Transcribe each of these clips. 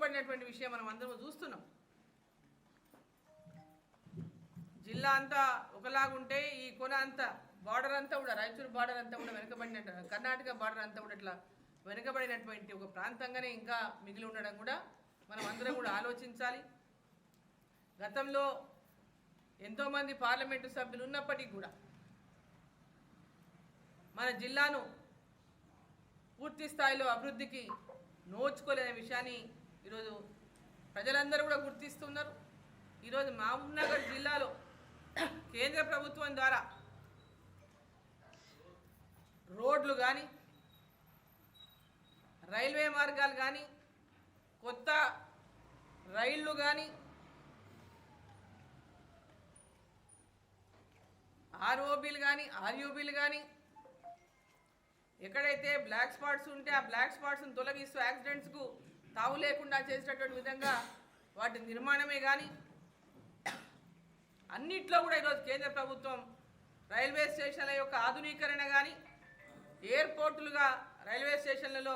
వెనుకబడినటువంటి విషయం మనం అందరం చూస్తున్నాం. జిల్లా అంతా ఒకలాగుంటే ఈ కొన అంతా బార్డర్ అంతా కూడా రాయచూరు బార్డర్ అంతా కూడా వెనుకబడిన, కర్ణాటక బార్డర్ అంతా కూడా ఇట్లా వెనుకబడినటువంటి ఒక ప్రాంతంగానే ఇంకా మిగిలి ఉండడం కూడా మనం అందరం కూడా ఆలోచించాలి. గతంలో ఎంతోమంది పార్లమెంటు సభ్యులు ఉన్నప్పటికీ కూడా మన జిల్లాను పూర్తి స్థాయిలో అభివృద్ధికి నోచుకోలేని విషయాన్ని ఈరోజు ప్రజలందరూ కూడా గుర్తిస్తున్నారు. ఈరోజు మహబూబ్నగర్ జిల్లాలో కేంద్ర ప్రభుత్వం ద్వారా రోడ్లు కానీ, రైల్వే మార్గాలు కానీ, కొత్త రైళ్లు కానీ, ఆర్ఓబీలు కానీ, ఆర్యూబీలు కానీ, ఎక్కడైతే బ్లాక్ స్పాట్స్ ఉంటే ఆ బ్లాక్ స్పాట్స్ను తొలగిస్తూ యాక్సిడెంట్స్కు తావు లేకుండా చేసేటటువంటి విధంగా వాటి నిర్మాణమే కానీ, అన్నిట్లో కూడా ఈరోజు కేంద్ర ప్రభుత్వం రైల్వే స్టేషన్ల యొక్క ఆధునీకరణ కానీ, ఎయిర్పోర్టులుగా రైల్వే స్టేషన్లలో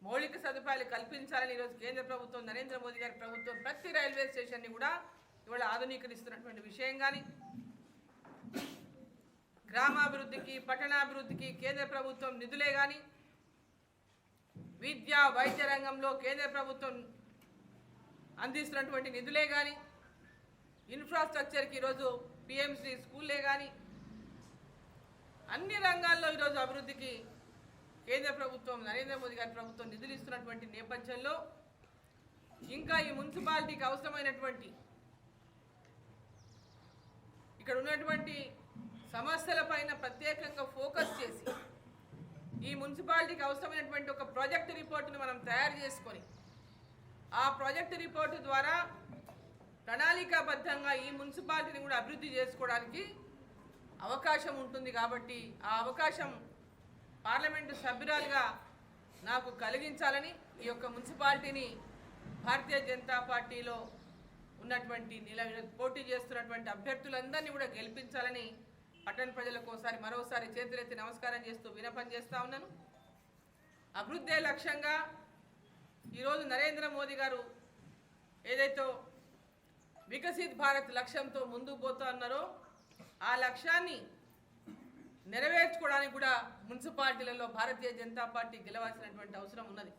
మౌలిక సదుపాయాలు కల్పించాలని ఈరోజు కేంద్ర ప్రభుత్వం, నరేంద్ర మోదీ గారి ప్రభుత్వం ప్రతి రైల్వే స్టేషన్ని కూడా ఇవాళ ఆధునీకరిస్తున్నటువంటి విషయం కానీ, గ్రామాభివృద్ధికి, పట్టణాభివృద్ధికి కేంద్ర ప్రభుత్వం నిధులే కానీ, విద్యా వైద్య రంగంలో కేంద్ర ప్రభుత్వం అందిస్తున్నటువంటి నిధులే కానీ, ఇన్ఫ్రాస్ట్రక్చర్కి ఈరోజు పిఎంసి స్కూల్లే కానీ, అన్ని రంగాల్లో ఈరోజు అభివృద్ధికి కేంద్ర ప్రభుత్వం, నరేంద్ర మోదీ గారి ప్రభుత్వం నిధులు ఇస్తున్నటువంటి నేపథ్యంలో ఇంకా ఈ మున్సిపాలిటీకి అవసరమైనటువంటి ఇక్కడ ఉన్నటువంటి సమస్యలపైన ప్రత్యేకంగా ఫోకస్ చేసి ఈ మున్సిపాలిటీకి అవసరమైనటువంటి ఒక ప్రాజెక్ట్ రిపోర్టును మనం తయారు చేసుకొని ఆ ప్రాజెక్ట్ రిపోర్టు ద్వారా ప్రణాళికాబద్ధంగా ఈ మున్సిపాలిటీని కూడా అభివృద్ధి చేసుకోవడానికి అవకాశం ఉంటుంది. కాబట్టి ఆ అవకాశం పార్లమెంటు సభ్యురాలుగా నాకు కలిగించాలని, ఈ యొక్క మున్సిపాలిటీని భారతీయ జనతా పార్టీలో ఉన్నటువంటి పోటీ చేస్తున్నటువంటి అభ్యర్థులందరినీ కూడా గెలిపించాలని పట్టణ ప్రజలకు మరోసారి చేతులెత్తి నమస్కారం చేస్తూ విన్నపం చేస్తూ ఉన్నాను. అభివృద్ధే లక్ష్యంగా ఈరోజు నరేంద్ర మోదీ గారు ఏదైతే వికసిత్ భారత్ లక్ష్యంతో ముందుకు పోతూ ఉన్నారో ఆ లక్ష్యాన్ని నెరవేర్చుకోవడానికి కూడా మున్సిపాలిటీలలో భారతీయ జనతా పార్టీ గెలవాల్సినటువంటి అవసరం ఉన్నది.